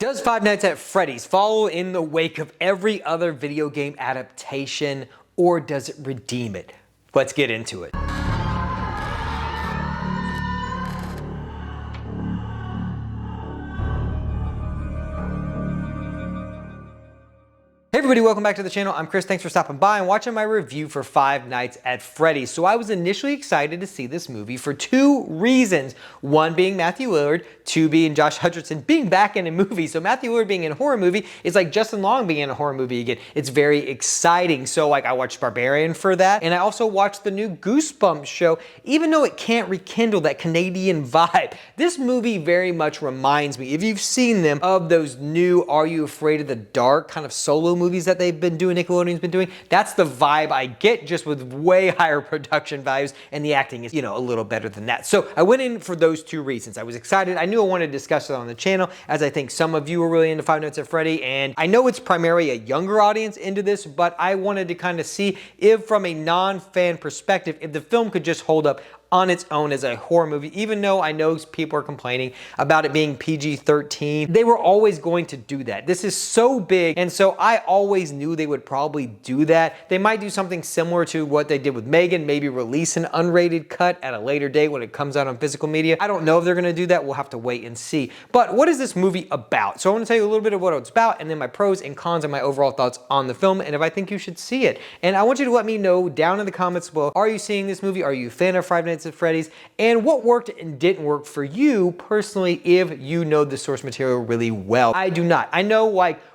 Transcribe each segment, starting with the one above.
Does Five Nights at Freddy's follow in the wake of every other video game adaptation, or does it redeem it? Let's get into it. Hey everybody, welcome back to the channel. I'm Chris. Thanks for stopping by and watching my review for Five Nights at Freddy's. So I was initially excited to see this movie for two reasons. One being Matthew Lillard, two being Josh Hutcherson being back in a movie. So Matthew Lillard being in a horror movie is like Justin Long being in a horror movie again. It's very exciting. So I watched Barbarian for that, and I also watched the new Goosebumps show, even though it can't rekindle that Canadian vibe. This movie very much reminds me, if you've seen them, of those new Are You Afraid of the Dark kind of solo movies that they've been doing, Nickelodeon's been doing. That's the vibe I get, just with way higher production values, and the acting is, a little better than that. So I went in for those two reasons. I was excited. I knew I wanted to discuss it on the channel, as I think some of you are really into Five Nights at Freddy, and I know it's primarily a younger audience into this, but I wanted to kind of see if, from a non-fan perspective, if the film could just hold up on its own as a horror movie. Even though I know people are complaining about it being PG-13, they were always going to do that. This is so big, and so I always knew they would probably do that. They might do something similar to what they did with Megan, maybe release an unrated cut at a later date when it comes out on physical media. I don't know if they're gonna do that. We'll have to wait and see. But what is this movie about? So I want to tell you a little bit of what it's about, and then my pros and cons and my overall thoughts on the film, and if I think you should see it. And I want you to let me know down in the comments below, are you seeing this movie? Are you a fan of Five Nights at Freddy's, and what worked and didn't work for you personally, if you know the source material really well. I do not. I know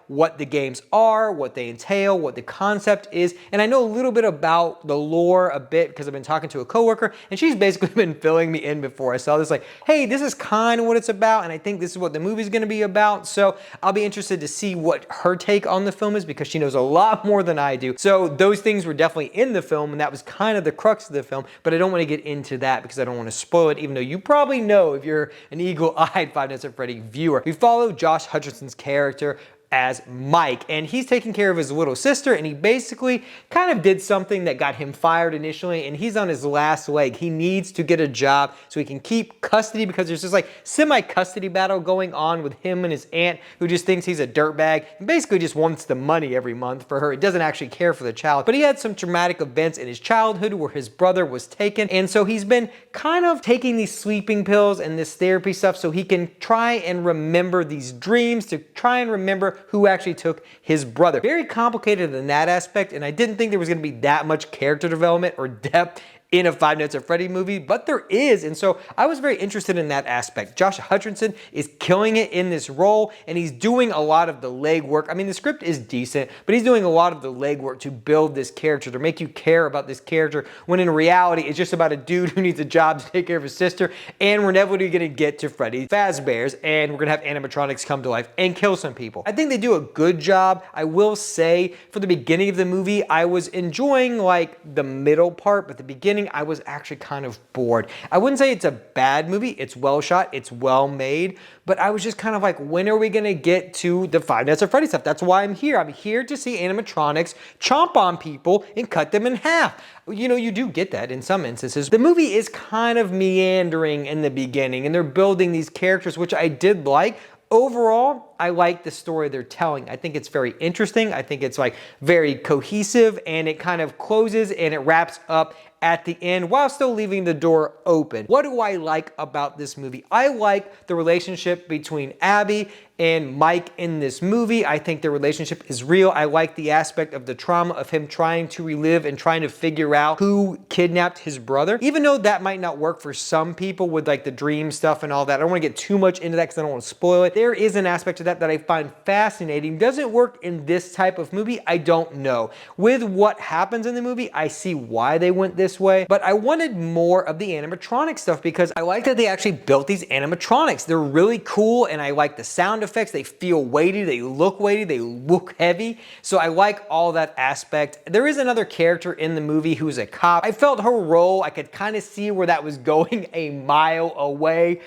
what the games are, what they entail, what the concept is, and I know a little bit about the lore a bit because I've been talking to a coworker, and she's basically been filling me in before I saw this, like, hey, this is kind of what it's about, and I think this is what the movie's gonna be about. So I'll be interested to see what her take on the film is, because she knows a lot more than I do. So those things were definitely in the film, and that was kind of the crux of the film, but I don't want to get into that because I don't want to spoil it, even though you probably know if you're an eagle-eyed Five Nights at Freddy viewer. We follow Josh Hutcherson's character as Mike, and he's taking care of his little sister, and he basically kind of did something that got him fired initially, and he's on his last leg. He needs to get a job so he can keep custody, because there's this like semi-custody battle going on with him and his aunt, who just thinks he's a dirtbag and basically just wants the money every month for her. He doesn't actually care for the child, but he had some traumatic events in his childhood where his brother was taken, and so he's been kind of taking these sleeping pills and this therapy stuff so he can try and remember these dreams, to try and remember who actually took his brother. Very complicated in that aspect, and I didn't think there was going to be that much character development or depth in a Five Nights at Freddy movie, but there is, and so I was very interested in that aspect. Josh Hutcherson is killing it in this role, and he's doing a lot of the legwork. I mean, the script is decent, but he's doing a lot of the legwork to build this character, to make you care about this character, when in reality, it's just about a dude who needs a job to take care of his sister, and we're never gonna get to Freddy Fazbear's, and we're gonna have animatronics come to life and kill some people. I think they do a good job. I will say, for the beginning of the movie, I was enjoying like the middle part, but the beginning, I was actually kind of bored. I wouldn't say it's a bad movie. It's well shot, it's well made, but I was just kind of like, when are we gonna get to the Five Nights at Freddy stuff? That's why I'm here. I'm here to see animatronics chomp on people and cut them in half. You do get that in some instances. The movie is kind of meandering in the beginning, and they're building these characters, which I did like. Overall, I like the story they're telling. I think it's very interesting. I think it's like very cohesive, and it kind of closes and it wraps up at the end while still leaving the door open. What do I like about this movie? I like the relationship between Abby and Mike in this movie. I think their relationship is real. I like the aspect of the trauma of him trying to relive and trying to figure out who kidnapped his brother. Even though that might not work for some people with like the dream stuff and all that. I don't want to get too much into that because I don't want to spoil it. There is an aspect to that I find fascinating. Does it work in this type of movie? I don't know. With what happens in the movie, I see why they went this way, but I wanted more of the animatronic stuff because I like that they actually built these animatronics. They're really cool, and I like the sound effects. They feel weighty, they look heavy, so I like all that aspect. There is another character in the movie who's a cop. I felt her role, I could kind of see where that was going a mile away,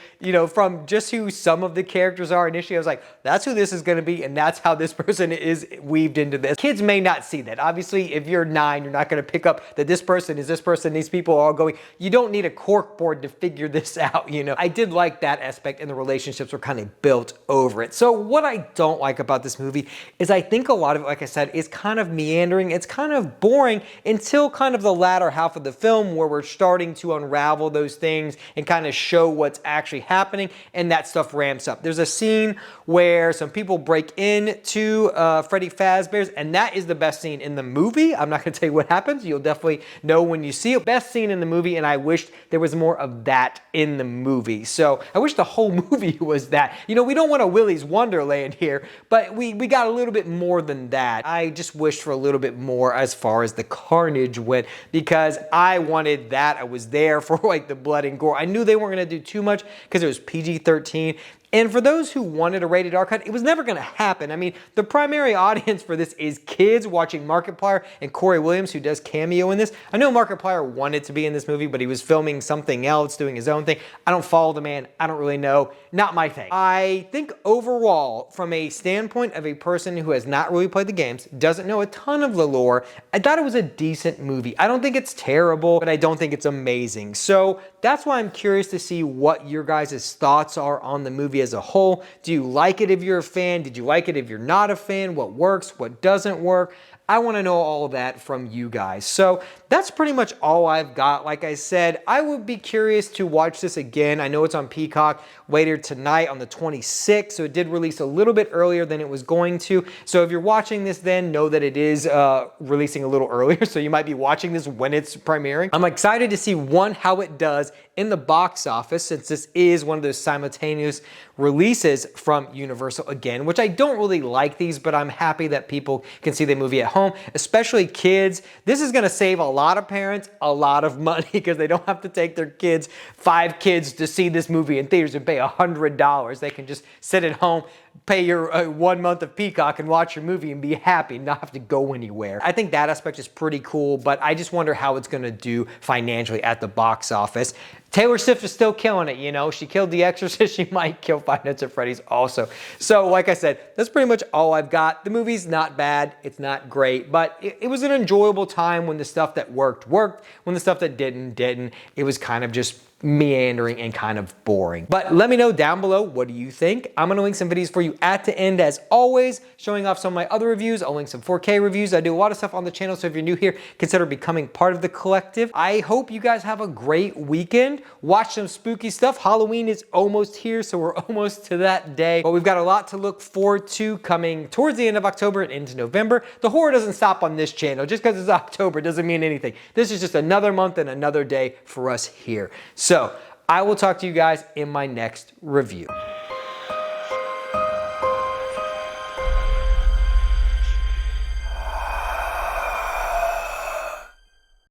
from just who some of the characters are. Initially, I was like, that's who this is going to be, and that's how this person is weaved into this. Kids may not see that. Obviously, if you're 9, you're not going to pick up that this person is this person, these people are all going. You don't need a corkboard to figure this out, you know. I did like that aspect, and the relationships were kind of built over it. So what I don't like about this movie is I think a lot of it, like I said, is kind of meandering. It's kind of boring until kind of the latter half of the film, where we're starting to unravel those things and kind of show what's actually happening, and that stuff ramps up. There's a scene where some people break into Freddy Fazbear's, and that is the best scene in the movie. I'm not going to tell you what happens. You'll definitely know when you see it. Best scene in the movie, and I wished there was more of that in the movie. So I wish the whole movie was that. You know, we don't want a Willy's Wonderland here, but we got a little bit more than that. I just wished for a little bit more as far as the carnage went, because I wanted that. I was there for like the blood and gore. I knew they weren't going to do too much because it was PG-13. And for those who wanted a rated R cut, it was never going to happen. I mean, the primary audience for this is kids watching Markiplier and Corey Williams, who does cameo in this. I know Markiplier wanted to be in this movie, but he was filming something else, doing his own thing. I don't follow the man. I don't really know. Not my thing. I think overall, from a standpoint of a person who has not really played the games, doesn't know a ton of the lore, I thought it was a decent movie. I don't think it's terrible, but I don't think it's amazing. So that's why I'm curious to see what your guys' thoughts are on the movie as a whole. Do you like it if you're a fan? Did you like it if you're not a fan? What works? What doesn't work? I want to know all of that from you guys. So that's pretty much all I've got. Like I said, I would be curious to watch this again. I know it's on Peacock later tonight on the 26th, so it did release a little bit earlier than it was going to. So if you're watching this then, know that it is releasing a little earlier, so you might be watching this when it's premiering. I'm excited to see, one, how it does in the box office, since this is one of those simultaneous releases from Universal again, which I don't really like these, but I'm happy that people can see the movie at home, especially kids. This is gonna save a lot of parents a lot of money, because they don't have to take their kids, 5 kids, to see this movie in theaters and pay $100. They can just sit at home, pay your 1 month of Peacock and watch your movie and be happy and not have to go anywhere. I think that aspect is pretty cool, but I just wonder how it's gonna do financially at the box office. Taylor Swift is still killing it, you know. She killed The Exorcist, she might kill Five Nights at Freddy's also. So like I said, that's pretty much all I've got. The movie's not bad, it's not great, but it was an enjoyable time when the stuff that worked, when the stuff that didn't. It was kind of just meandering and kind of boring. But let me know down below, what do you think? I'm gonna link some videos for you at the end as always, showing off some of my other reviews. I'll link some 4K reviews. I do a lot of stuff on the channel, so if you're new here, consider becoming part of the collective. I hope you guys have a great weekend. Watch some spooky stuff. Halloween is almost here, so we're almost to that day. But we've got a lot to look forward to coming towards the end of October and into November. The horror doesn't stop on this channel. Just because it's October doesn't mean anything. This is just another month and another day for us here. So I will talk to you guys in my next review.